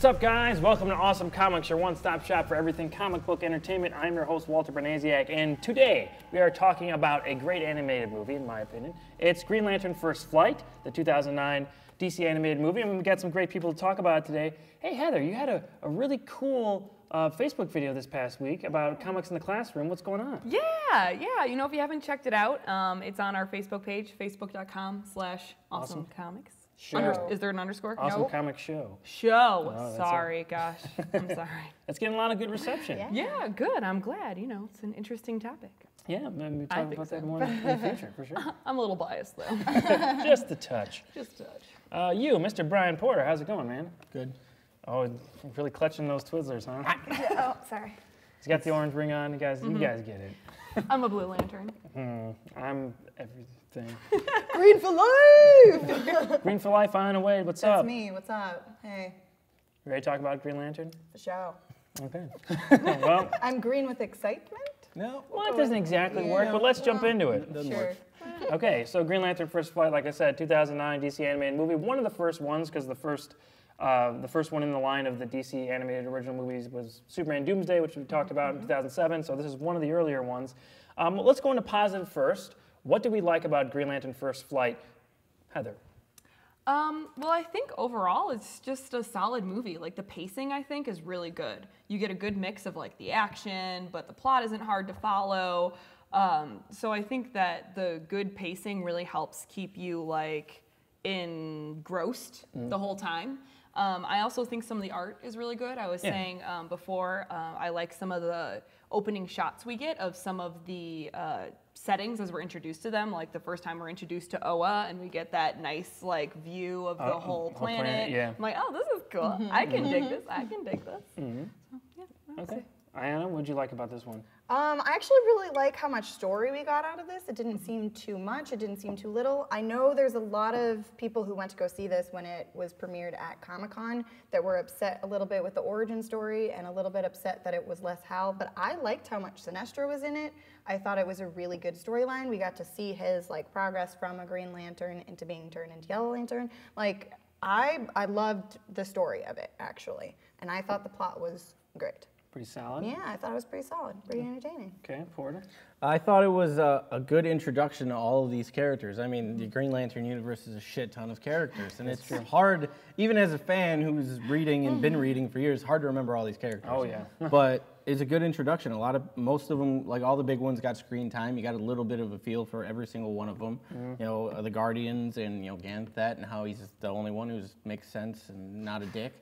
What's up, guys? Welcome to Awesome Comics, your one-stop shop for everything comic book entertainment. I'm your host, Walter Branaziak, and today we are talking about a great animated movie, in my opinion. It's Green Lantern First Flight, the 2009 DC animated movie, and we've got some great people to talk about it today. Hey, Heather, you had a really cool Facebook video this past week about comics in the classroom. What's going on? Yeah. You know, if you haven't checked it out, it's on our Facebook page, facebook.com/awesomecomics. Is there an underscore? Awesome Comics Show. Oh, sorry, gosh. I'm sorry. It's getting a lot of good reception. Yeah, good. I'm glad. You know, it's an interesting topic. Yeah, maybe we'll talk about that more in the future, for sure. I'm a little biased, though. Just a touch. Just a touch. You, Mr. Brian Porter, how's it going, man? Good. Oh, really clutching those Twizzlers, huh? Oh, sorry. He's got the orange ring on. You guys get it. I'm a Blue Lantern. I'm everything. Green for life! Green for life, on away. What's up? That's me. What's up? Hey. You ready to talk about Green Lantern? The show. Okay. Well, I'm green with excitement? No. well, it doesn't exactly work, but let's jump into it. Sure. Okay, so Green Lantern First Flight, like I said, 2009 DC animated movie. One of the first ones, because the first one in the line of the DC animated original movies was Superman Doomsday, which we talked about in 2007, so this is one of the earlier ones. Let's go into positive first. What do we like about Green Lantern First Flight? Heather? Well, I think overall it's just a solid movie. Like, the pacing, I think, is really good. You get a good mix of, like, the action, but the plot isn't hard to follow. So I think that the good pacing really helps keep you, like, engrossed the whole time. I also think some of the art is really good. I was saying before, I like some of the opening shots we get of some of the settings as we're introduced to them. Like the first time we're introduced to Oa, and we get that nice like view of the whole planet. Yeah. I'm like, oh, this is cool. I can dig this. I can dig this. So, yeah, Okay. Aiyanna, what did you like about this one? I actually really like how much story we got out of this. It didn't seem too much. It didn't seem too little. I know there's a lot of people who went to go see this when it was premiered at Comic-Con that were upset a little bit with the origin story and a little bit upset that it was less Hal, but I liked how much Sinestro was in it. I thought it was a really good storyline. We got to see his like progress from a Green Lantern into being turned into Yellow Lantern. Like, I loved the story of it, actually, and I thought the plot was great. Pretty solid? Yeah, I thought it was pretty solid, pretty entertaining. Okay, Porter? I thought it was a good introduction to all of these characters. I mean, the Green Lantern universe is a shit ton of characters, and it's hard, even as a fan who's reading and been reading for years, hard to remember all these characters. Oh, yeah. But it's a good introduction. Most of them, like all the big ones, got screen time. You got a little bit of a feel for every single one of them. You know, the Guardians and Ganthet and how he's the only one who makes sense and not a dick.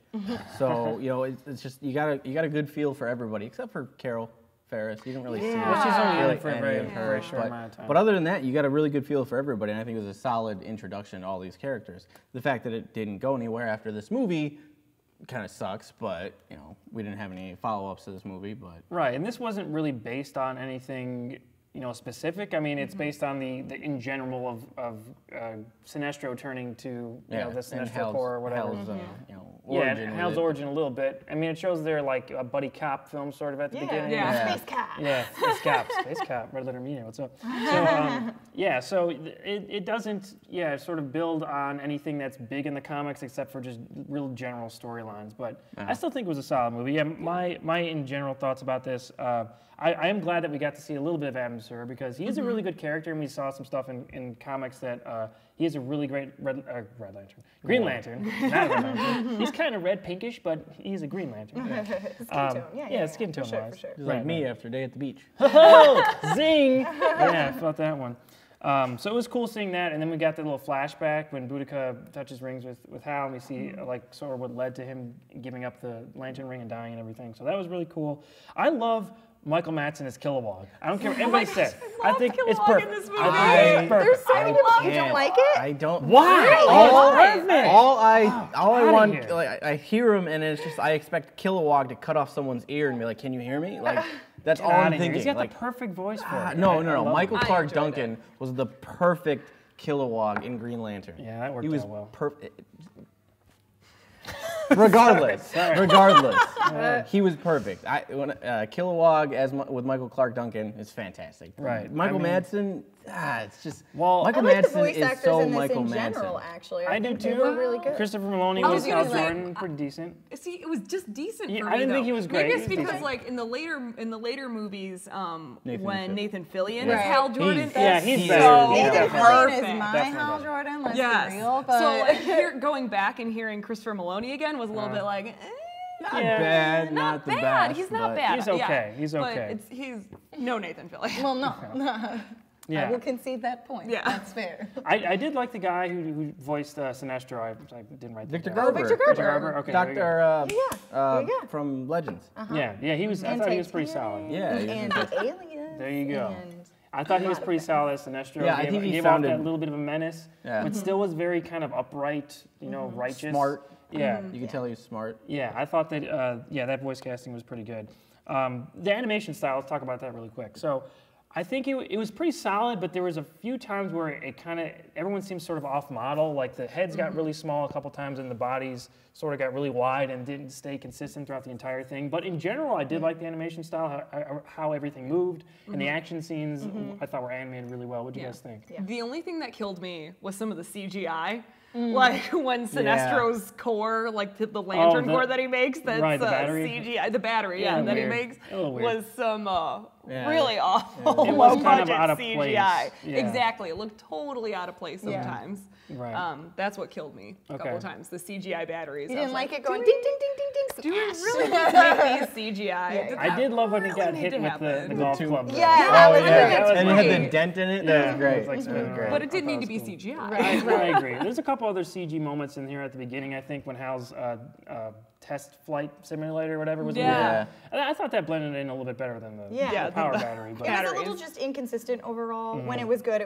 So it's just you got a good feel for everybody except for Carol Ferris. You didn't really see Well, she's only really in for a very short amount of time. But other than that, you got a really good feel for everybody, and I think it was a solid introduction to all these characters. The fact that it didn't go anywhere after this movie kind of sucks, but we didn't have any follow-ups to this movie. But right, and this wasn't really based on anything specific. I mean, it's based on the in general of Sinestro turning to the Sinestro Corps or whatever. Hal's, origin Hal's origin a little bit. I mean, it shows their like a buddy cop film sort of at the beginning. Yeah, Space Cop. Yeah, Space Cop, Red Letter Media, what's up? So, so it doesn't, sort of build on anything that's big in the comics except for just real general storylines. But I still think it was a solid movie. Yeah, my in general thoughts about this, I am glad that we got to see a little bit of Adam Sura because he is a really good character, and we saw some stuff in comics that he is a really great Green Lantern, not a Red Lantern. He's kind of red pinkish, but he's a Green Lantern. Skin tone, yeah, skin tone wise. For sure. He's like me after a day at the beach. Oh, zing! Yeah, I felt that one. So it was cool seeing that, and then we got the little flashback when Boudica touches rings with Hal, and we see like sort of what led to him giving up the lantern ring and dying and everything. So that was really cool. I love Michael Madsen as Kilowog. I don't care what anybody says. I think it's perfect. There's so many people who don't like it. I don't. Why? All I want, like, I hear him, and it's just I expect Kilowog to cut off someone's ear and be like, "Can you hear me?" Like that's all I'm thinking. He's got like, the perfect voice for it. No. Michael Clark Duncan was the perfect Kilowog in Green Lantern. Yeah, that worked out well. He was perfect. Regardless, he was perfect. Kilowog with Michael Clark Duncan is fantastic. Right. Michael Madsen, it's just Well, Michael I like the Madsen voice is actors so in this Michael in general, Madsen. actually. I do think they too. were really good. Christopher Maloney I was was gonna Hal say, Jordan, pretty decent. See, it was just decent Yeah, for I me, didn't think though. he was great. Maybe He it's was because, decent. like, in the later movies, Nathan when Fillion. Nathan Fillion Right. is Hal Jordan, Yeah, he's He better. so He's Nathan definitely Fillion better. is perfect. my Definitely Hal better. Jordan, let's Yes. be real. But So, like, going back and hearing Christopher Maloney again was a little bit like, Not Yeah. bad, not the bad. best. He's not but- bad. He's Yeah. okay. He's okay. But he's no Nathan Fillion. well, no. Yeah. I will concede that point. Yeah. That's fair. I did like the guy who voiced Sinestro. I didn't write that Victor down. Garber. Victor Victor Garber. Okay. there you go. Doctor Yeah. from Legends. Yeah. He was. I thought he was pretty solid. Yeah, he's And fantastic. Aliens. There you go. And I thought he was lot of pretty things. solid as Sinestro. Yeah, I think he gave off sounded- that little bit of a menace, Yeah. but still was very kind of upright, righteous. Smart. Yeah. You can tell he's smart. Yeah, I thought that, that voice casting was pretty good. The animation style, let's talk about that really quick. So I think it was pretty solid, but there was a few times where it kind of, everyone seems sort of off model. Like the heads got really small a couple times and the bodies sort of got really wide and didn't stay consistent throughout the entire thing. But in general, I did like the animation style, how everything moved, and the action scenes I thought were animated really well. What do you guys think? Yeah. The only thing that killed me was some of the CGI. Like when Sinestro's core, like the lantern the- core that he makes, that's right, the battery. CGI, the battery, Yeah, that he weird. makes, A little weird. was some Yeah. really awful It was low kind of budget out of CGI. place. Yeah. Exactly, it looked totally out of place Yeah. sometimes. Right. That's what killed me a couple Okay. times. The CGI batteries. you I was didn't like it do going we- ding, ding, ding, ding, ding. Do we Yes. really need to make these CGI? Yeah. I did love when he really got need hit to with the happen. golf club. though. Yeah, that was yeah, great. that was And it had great. the dent in it. Yeah, That was it great. was like That spinning was great. around. But it didn't I need thought to be it was cool. CGI. I agree. There's a couple other CG moments in here at the beginning. I think when Hal's test flight simulator or whatever was Yeah. moving. I thought that blended in a little bit better than the, Yeah. the power battery. But It was a Batteries. little just inconsistent overall. When it was good,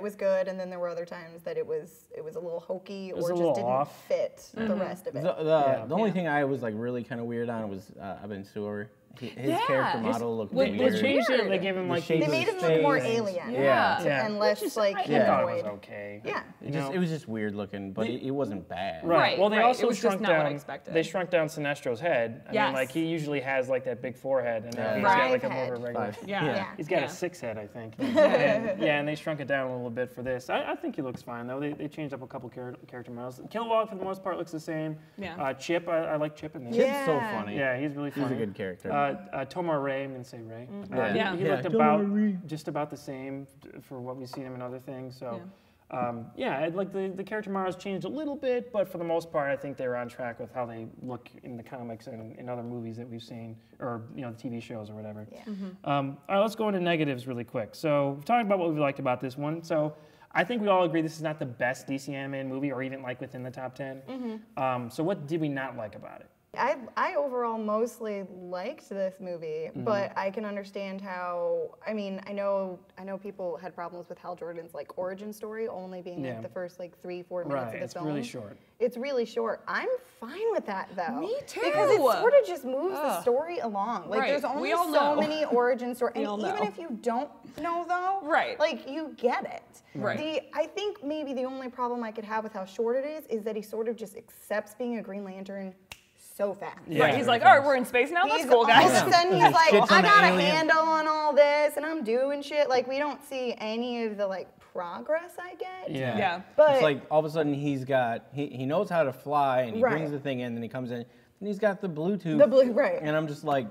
and then there were other times that it was a little hokey was or a just little didn't off. fit the rest of it. The only Yeah. thing I was like really kind of weird on was Ben Stiller. His Yeah. character His- model looked they weird. changed it. They Weird. gave him like shape They of made his him look more face. alien. Yeah. Yeah. And less like I thought it humanoid. was okay. Yeah. It was just weird looking, but it wasn't bad. Right. Well, they right. also It was just shrunk not what I down. expected. They shrunk down Sinestro's head. I mean, Yes. like he usually has like that big forehead, and now Yeah. he's got like a Five more of a head. regular. Five. Yeah. He's got Yeah. a 6 head, I think. And they shrunk it down a little bit for this. I think he looks fine though. They changed up a couple character models. Kilowog for the most part looks the same. Yeah. Chip, I like Chip in this. Chip's so Yeah. funny. Yeah, he's really funny. He's a good character. Tomar Ray, I'm gonna say Ray. Yeah. He Yeah, looked Tomar about Ray. just about the same for what we've seen him in other things. So, I'd like the character models changed a little bit, but for the most part, I think they're on track with how they look in the comics and in other movies that we've seen, or the TV shows or whatever. Yeah. All right, let's go into negatives really quick. So, we've talked about what we liked about this one. So, I think we all agree this is not the best DC animated movie, or even like within the top 10. So, what did we not like about it? I overall mostly liked this movie, but I can understand how. I mean, I know people had problems with Hal Jordan's like origin story only being Yeah. like the first like 3-4 minutes Right, of the it's film. really short. It's really short. I'm fine with that though. Me too. Because it sort of just moves the Ugh. story along. Like Right. there's only We all so know. many origin stories, We and all even know. if you don't know though, Right. like you get it. Right. I think maybe the only problem I could have with how short it is that he sort of just accepts being a Green Lantern so fast. Yeah. Right. He's like, all right, we're in space now. That's He's cool, all guys. of a sudden he's like, Shit's I on the got a alien. handle on all this, and I'm doing shit. Like we don't see any of the like progress I get. Yeah. Yeah. But It's like all of a sudden he knows how to fly and he Right. brings the thing in and he comes in and he's got the Bluetooth. right. And I'm just like,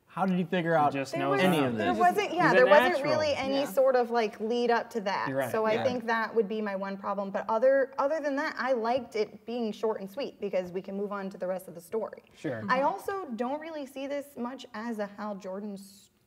how did he figure out just There knows was- any how. of There this? wasn't, He's a there wasn't natural. really any Yeah. sort of like lead up to that. You're right, So I yeah. think that would be my one problem. But other than that, I liked it being short and sweet because we can move on to the rest of the story. Sure. I also don't really see this much as a Hal Jordan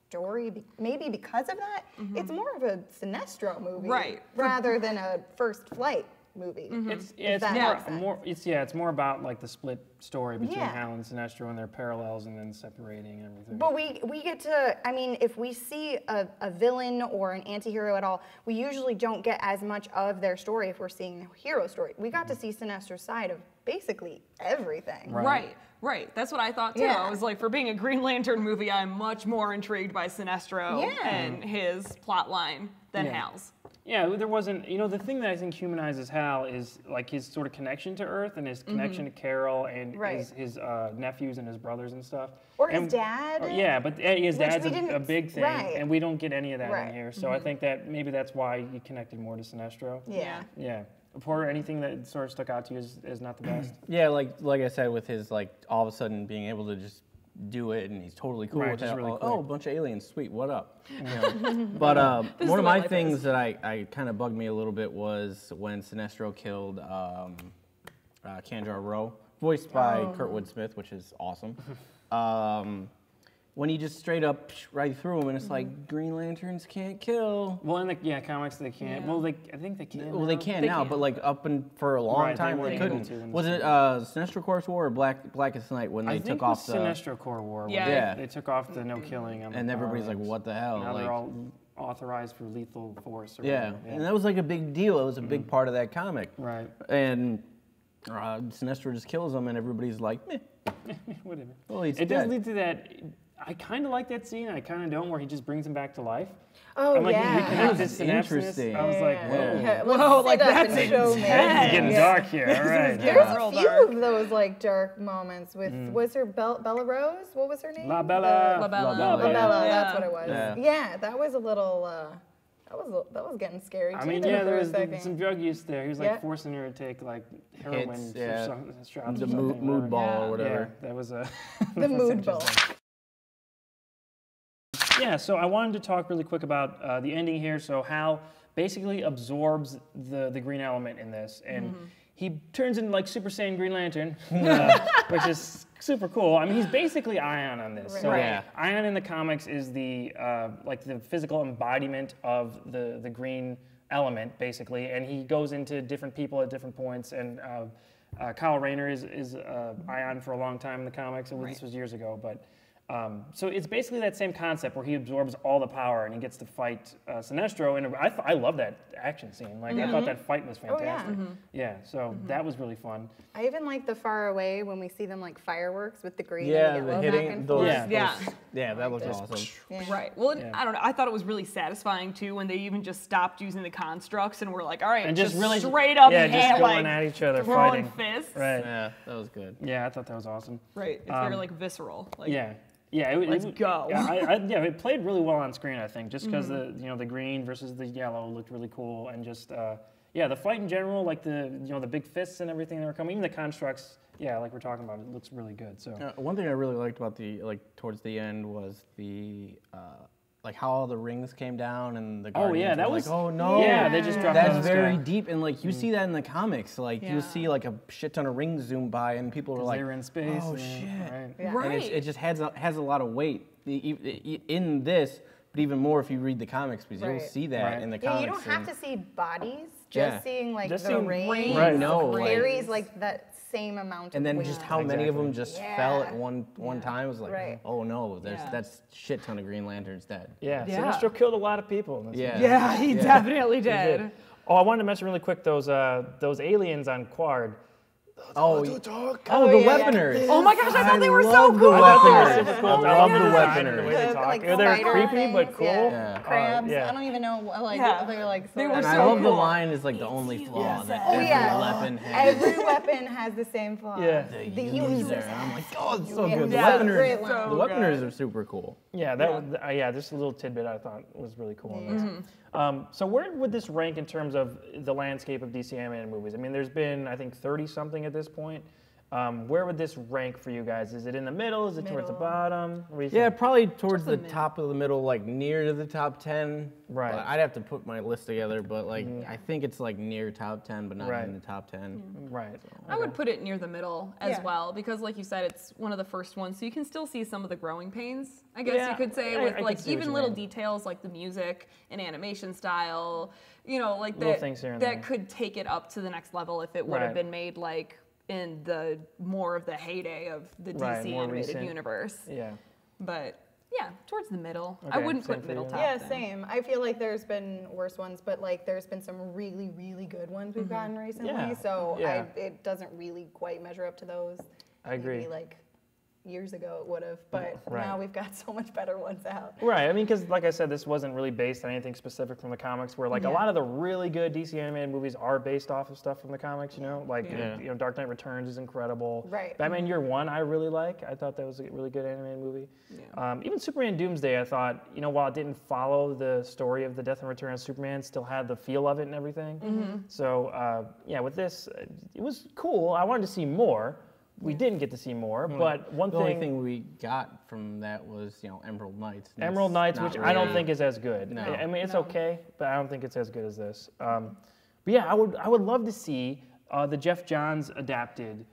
story. Maybe because of that, it's more of a Sinestro movie, Right. rather than a First Flight movie. It's that makes sense. more it's more about like the split story between Yeah. Hal and Sinestro and their parallels and then separating and everything. But we get to, I mean, if we see a villain or an anti-hero at all, we usually don't get as much of their story if we're seeing the hero story. We got to see Sinestro's side of basically everything. Right. Right. That's what I thought too. Yeah. I was like, for being a Green Lantern movie, I'm much more intrigued by Sinestro Yeah. and his plot line than Yeah. Hal's. Yeah, there wasn't, the thing that I think humanizes Hal is like his sort of connection to Earth and his connection to Carol and his nephews and his brothers and stuff. Or his dad. Yeah, but his dad's we a big thing, and we don't get any of that Right. in here. So I think that maybe that's why he connected more to Sinestro. Yeah. Yeah. Porter, anything that sort of stuck out to you is not the best? Yeah, like I said, with his like all of a sudden being able to just do it, and he's totally cool with it. Really a bunch of aliens, sweet, what up? But one of my things that I kind of bugged me a little bit was when Sinestro killed Kanjar Rowe, voiced by Kurtwood Smith, which is awesome. When he just straight up right through him, and it's like Green Lanterns can't kill. Well, in the comics they can't. Yeah. Well, I think they can. Well, they can now, but like up and for a long time they couldn't. Was it Sinestro Corps War or Blackest Night when they took off the Sinestro Corps War? Yeah. They took off the no killing. And everybody's like, what the hell? Now they're all authorized for lethal force. Or yeah, and that was like a big deal. It was a big part of that comic. Right. And Sinestro just kills him, and everybody's like, meh. Whatever. Well, he's it dead. does lead to that. I kind of like that scene. I kind of don't, where he just brings him back to life. Oh, I'm like, yeah. he reconnects his synapses. Interesting. I was like, whoa. Yeah, Whoa, like that's It's getting dark here. All right. There's real a few dark. of those like dark moments with was her Bella Rose? What was her name? La Bella. La Bella. La Bella, Yeah. that's what it was. Yeah. Yeah, that was a little that was getting scary too. I mean, there there for a was second. some drug use there. He was like forcing her to take like heroin Hits, or something, shots the or something, mood ball or Yeah, whatever. that was a The mood ball. Yeah, so I wanted to talk really quick about the ending here. So Hal basically absorbs the green element in this, and he turns into like Super Saiyan Green Lantern, which is super cool. I mean, he's basically Ion on this. So Ion in the comics is the like the physical embodiment of the green element, basically, and he goes into different people at different points. And Kyle Rayner is Ion for a long time in the comics, and this was years ago, but. So it's basically that same concept where he absorbs all the power and he gets to fight Sinestro. And I love that action scene. Like I thought that fight was fantastic. Yeah, so that was really fun. I even like the far away when we see them like fireworks with the green Yeah, and the yellow hitting, back and those, forth. yeah, that looks awesome. Yeah. Right. Well, I don't know. I thought it was really satisfying too when they even just stopped using the constructs and were like, all right, And just really straight up, just hand, going like, at each other, throwing fighting. fists. Right. Yeah, that was good. Yeah, I thought that was awesome. Right. It's very like visceral. Like, Yeah. Yeah, Let's go. Yeah, it played really well on screen, I think, just because the green versus the yellow looked really cool, and just the fight in general, like the big fists and everything that were coming, even the constructs, like we're talking about, it looks really good. So one thing I really liked about towards the end was the like how all the rings came down and the Guardians that were was like, oh no, yeah, they just dropped out of that's the very sky. deep, and like you see that in the comics, like Yeah. you see like a shit ton of rings zoom by, and people are like, they were in space. oh and- shit, right. Yeah. Right. and it just has a lot of weight in this, but even more if you read the comics, because you'll Right. see that in the Yeah, comics. you don't have to see bodies. Just seeing like Just the seeing rain rings. Right, no, like- carries like that same amount And of then weight. just how many of them just fell at Yeah. one time was like, Right. oh no, Yeah. that's shit ton of Green Lanterns dead. Yeah, Yeah. Sinestro killed a lot of people in this Yeah. one. Yeah, he definitely did. Oh, I wanted to mention really quick those aliens on Quard. Oh, the yeah. weaponers. Oh my gosh, I thought they were so love cool. the I thought they were weaponers. super cool. Oh my I love the God. design and the way they The, talk. like, They're spider creepy but things, cool. Yeah. Crabs. yeah. I don't even know. Like Yeah. they're like. They so- were And so I love the cool. line is like the only flaw that Oh every yeah. weapon has. Every weapon has the same flaw. Yeah. The user. And I'm like, oh, it's so Yeah. good. The Yeah. weaponers, Great the line. weaponers are super cool. Yeah, that was just a little tidbit I thought was really cool in this. So where would this rank in terms of the landscape of DC animated movies? I mean, there's been I think 30 something at this point. Where would this rank for you guys? Is it in the middle? Is it towards the Middle. bottom? What do you Yeah, think? probably towards the the top of the middle, like near to the top 10. Right. But I'd have to put my list together, but like I think it's like near top 10, but not Right. in the top 10. Right. I would put it near the middle as Yeah. well because, like you said, it's one of the first ones, so you can still see some of the growing pains. I guess Yeah, you could say I with can like see what even you little mean. details like the music and animation style, like Little that things here and that there. could take it up to the next level if it would have Right. been made like in the more of the heyday of the Right, DC more animated recent. universe. Yeah. But yeah, towards the middle. I Okay, wouldn't same put for middle you. top. Yeah, then. same. I feel like there's been worse ones, but like there's been some really, really good ones we've gotten recently. Yeah. So Yeah. it doesn't really quite measure up to those. I agree. Maybe like years ago it would have, but Right. now we've got so much better ones out. Right. I mean, because like I said, this wasn't really based on anything specific from the comics. Where like a lot of the really good DC animated movies are based off of stuff from the comics. You know, like you know, Dark Knight Returns is incredible. Right. Batman Year One, I really like. I thought that was a really good animated movie. Even Superman Doomsday, I thought, you know, while it didn't follow the story of the death and return of Superman, still had the feel of it and everything. So yeah, with this, it was cool. I wanted to see more. We didn't get to see more, but The only thing we got from that was, you know, Emerald Knights. And Emerald Knights, not which really- I don't think is as good. No. I mean, it's okay, but I don't think it's as good as this. But yeah, I would love to see the Jeff Johns adapted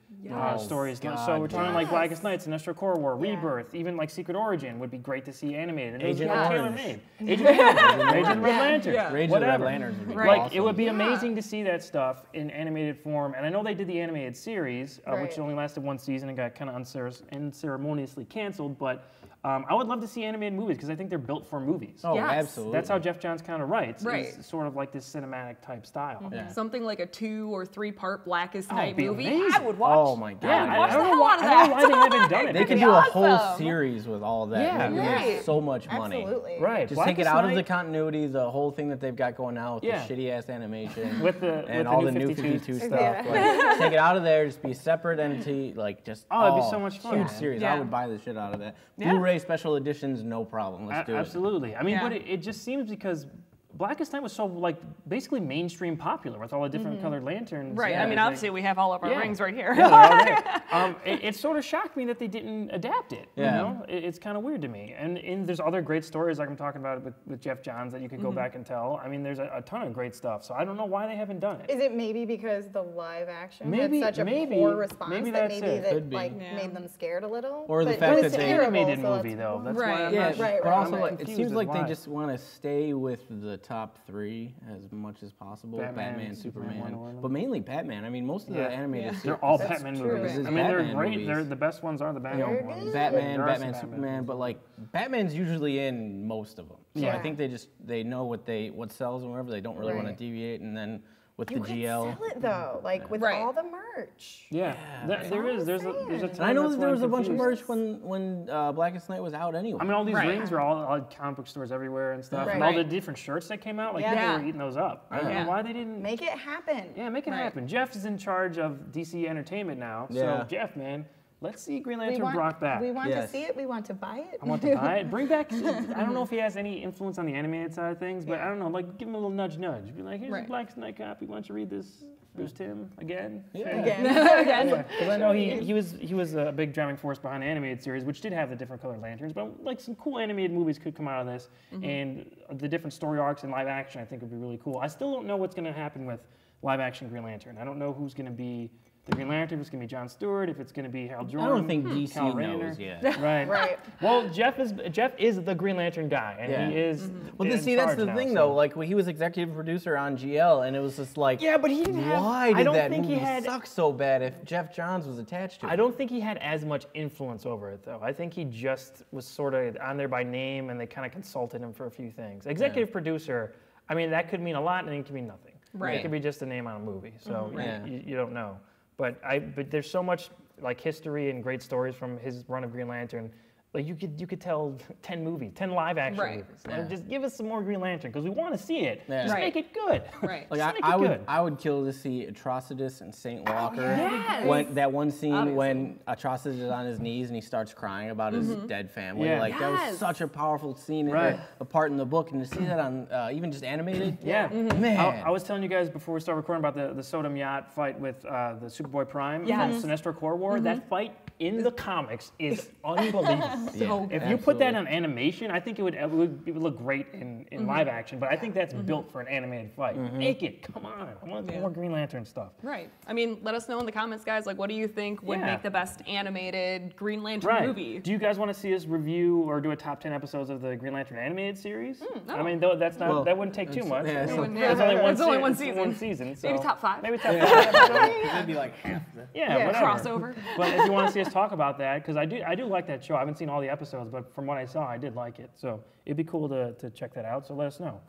stories. God, So we're talking like yes. Blackest Night, Sinestro Corps War, Rebirth, even like Secret Origin would be great to see animated. And Agent those are Orange. tailor-made. Agent Orange, Agent Red Lantern, Yeah. Rage of the Red whatever. Lanterns would be Right. Like awesome. it would be amazing to see that stuff in animated form, and I know they did the animated series, which Right. only lasted one season and got kind of unceremoniously canceled. But I would love to see animated movies because I think they're built for movies. Oh, Yes. absolutely. That's how Jeff Johns kind of writes. Right. It's sort of like this cinematic type style. Yeah. Something like a 2 or 3 part Blackest Night it'd be movie. amazing. I would watch. Oh my God. Yeah, watch I don't the know hell why, out of I don't know that. why they haven't done it. They That'd could be do a awesome. whole series with all that. Yeah, They would right. make so much money. Absolutely. right. Just take it Blackest out of the Night continuity, the whole thing that they've got going now with Yeah. the shitty ass animation with the and with all the the new 52. 52 stuff. Yeah. Like, take it out of there, just be a separate entity, like just Oh, it'd be so much fun. huge series. Yeah. I would buy the shit out of that. Yeah. Blu-ray special editions, no problem. Let's do it. Absolutely. I mean, Yeah. but it just seems because Blackest Night was so like basically mainstream popular with all the different colored lanterns. Right. Yeah, I mean, like- obviously we have all of our Yeah. rings right here. Yeah, they're all there. It sort of shocked me that they didn't adapt it. Yeah. You know, it's kind of weird to me. And there's other great stories like I'm talking about with Jeff Johns that you could go back and tell. I mean, there's a ton of great stuff. So I don't know why they haven't done it. Is it maybe because the live action Maybe- had such a maybe- poor response maybe that that's maybe it. that Could be. like Yeah. made them scared a little? Or the But fact it that was they- terrible, animated so movie though. That's Right. why I'm Yeah, not right, but right. also I'm like, it confused seems as like why. they just want to stay with the top 3 as much as possible. Batman, Superman, Superman, Wonder Woman. but mainly Batman. I mean, most of Yeah. the animated They're all That's Batman true. movies. This is I mean, they're Batman great. movies. They're the best ones are the Batman They're ones. good. Batman, There are some Batman, Batman Superman, movies. but like Batman's usually in most of them. So I Yeah. think they know what sells and whatever. They don't really want Right. to deviate. And then with You the could GL, sell it though, like with Right. all the merch. Yeah, there is. There's a saying. ton. and I know that's that why there I'm was a bunch of confused. merch when Blackest Night was out anyway. I mean, all these Right. rings were all comic book stores everywhere and stuff, and Right. all the different shirts that came out. Like Yeah. people were eating those up. I don't Yeah. know why they didn't. Make it happen. Yeah, make it Right. happen. Jeff is in charge of DC Entertainment now. Yeah. So Jeff, man, let's see Green We Lantern want, brought back. we want to Yes. see it. We want to buy it. I want to buy it. Bring back. I don't know if he has any influence on the animated side of things, but I don't know. Like, give him a little nudge, nudge. Be like, here's Right. a Black Knight copy. Why don't you read this, Bruce Timm, again? Yeah. Again. Because I know he was a big driving force behind the animated series, which did have the different colored lanterns. But like some cool animated movies could come out of this, and the different story arcs in live action I think would be really cool. I still don't know what's going to happen with live action Green Lantern. I don't know who's going to be the Green Lantern. If it's going to be John Stewart, if it's going to be Hal Jordan. I don't think DC Kyle Rayner. knows yet. Right. Right. Well, Jeff is the Green Lantern guy, and Yeah. he is. Well, in see, that's charge the now, thing, so- though. Like, he was executive producer on GL, and it was just like, Yeah, but he didn't have. why I did don't that think movie he had. suck so bad if Jeff Johns was attached to it? I don't think he had as much influence over it, though. I think he just was sort of on there by name, and they kind of consulted him for a few things. Executive producer, I mean, that could mean a lot, and it could mean nothing. Right. It could be just a name on a movie, so Yeah. you don't know. But there's so much like history and great stories from his run of Green Lantern. Like you could tell 10 live action Right. movies. Like, just give us some more Green Lantern because we want to see it. Yeah. Just Right. make it good. Right. Like Just make I it would, good. I would kill to see Atrocitus and Saint Walker. yes. When that one scene Obviously. when Atrocitus is on his knees and he starts crying about his dead family. Yeah. Like that was Yes. such a powerful scene, Right. a part in the book, and to see that on even just animated. Yeah. Man. I was telling you guys before we started recording about the Sodom Yacht fight with the Superboy Prime Yes. from Sinestro Corps War. That fight in the comics is unbelievable. So If you put that on animation, I think it would look great in live action. But I think that's built for an animated fight. Make it. Come on. I want more Green Lantern stuff. Right. I mean, let us know in the comments, guys. Like, what do you think would Yeah. make the best animated Green Lantern movie? Do you guys want to see us review or do a top 10 episodes of the Green Lantern animated series? no. I mean, though that's not Well, that wouldn't take too much. yeah, It's so- only Yeah. one It's only one se- it's season. One season. So Maybe top 5. Maybe top 5 episodes. It'd be like half the. Yeah, whatever. Crossover. But if you want to see us talk about that, because I do like that show. I haven't seen all the episodes, but from what I saw, I did like it. So it'd be cool to check that out. So let us know.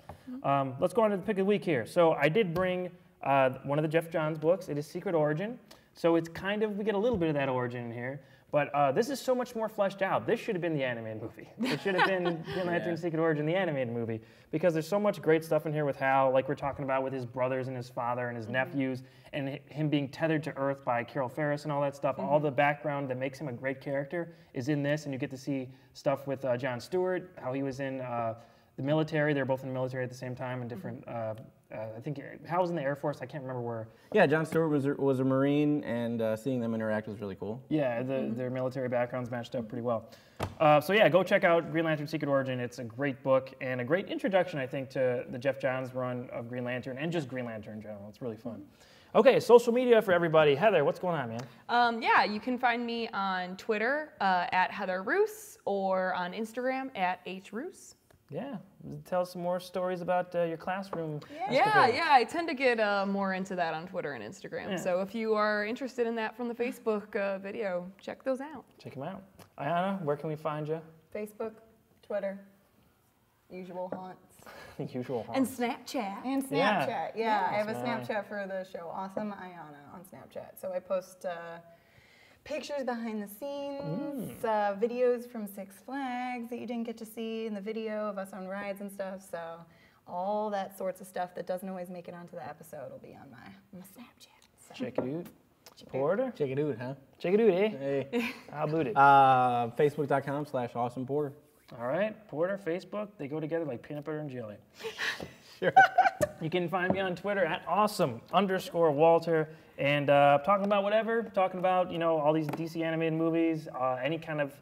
Let's go on to the pick of the week here. So I did bring one of the Jeff Johns books. It is Secret Origin. So it's kind of, we get a little bit of that origin in here. But this is so much more fleshed out. This should have been the animated movie. It should have been Green Lantern Secret Origin, the animated movie, because there's so much great stuff in here with Hal, like we're talking about with his brothers and his father and his nephews, and him being tethered to Earth by Carol Ferris and all that stuff. All the background that makes him a great character is in this, and you get to see stuff with Jon Stewart, how he was in the military. They're both in the military at the same time in different. I think Hal was in the Air Force. I can't remember where. Yeah, Jon Stewart was a Marine, and seeing them interact was really cool. Yeah, their military backgrounds matched up pretty well. So yeah, go check out Green Lantern Secret Origin. It's a great book and a great introduction, I think, to the Jeff Johns run of Green Lantern and just Green Lantern in general. It's really fun. Okay, social media for everybody. Heather, what's going on, man? Yeah, you can find me on Twitter at Heather Roos or on Instagram at HRoos. Yeah, tell us some more stories about your classroom. Yeah, I tend to get more into that on Twitter and Instagram. Yeah. So if you are interested in that from the Facebook video, check those out. Check them out. Aiyanna, where can we find you? Facebook, Twitter, usual haunts. Usual haunts. And Snapchat. And Snapchat, yeah. I have a Snapchat for the show, Awesome Aiyanna on Snapchat. So I post pictures behind the scenes, videos from Six Flags that you didn't get to see in the video of us on rides and stuff. So all that sorts of stuff that doesn't always make it onto the episode will be on my Snapchat. So. Check it out. Porter? Check it out, huh? Check it out, eh? Hey. How about it? Facebook.com/awesomeporter. All right, Porter, Facebook, they go together like peanut butter and jelly. Sure. You can find me on Twitter at awesome_Walter, and talking about whatever, talking about, all these DC animated movies, any kind of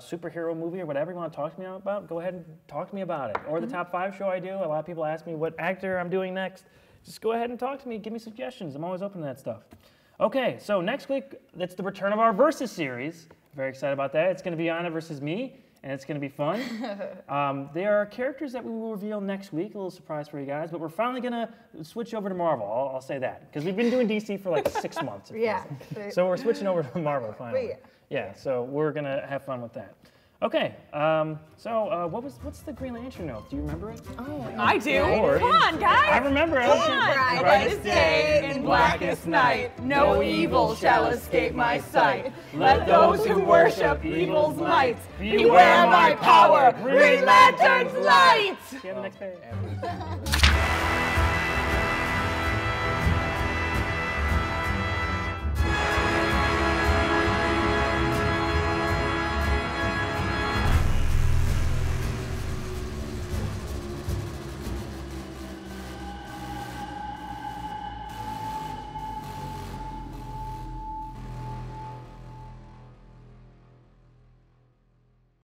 superhero movie or whatever you want to talk to me about, go ahead and talk to me about it. Or the top 5 show I do. A lot of people ask me what actor I'm doing next. Just go ahead and talk to me, give me suggestions. I'm always open to that stuff. Okay, so next week, it's the return of our Versus series. Very excited about that. It's going to be Aiyanna versus me, and it's going to be fun. There are characters that we will reveal next week, a little surprise for you guys, but we're finally going to switch over to Marvel. I'll say that, because we've been doing DC for like 6 months. So we're switching over to Marvel finally. Yeah, so we're going to have fun with that. Okay, so what's the Green Lantern note? Do you remember it? Oh, I do. Come on, guys. I remember it. Come on. Brightest day and blackest night, no evil shall escape my sight. Let those who worship evil's might beware my power, Green Lantern's light. See you on the next page.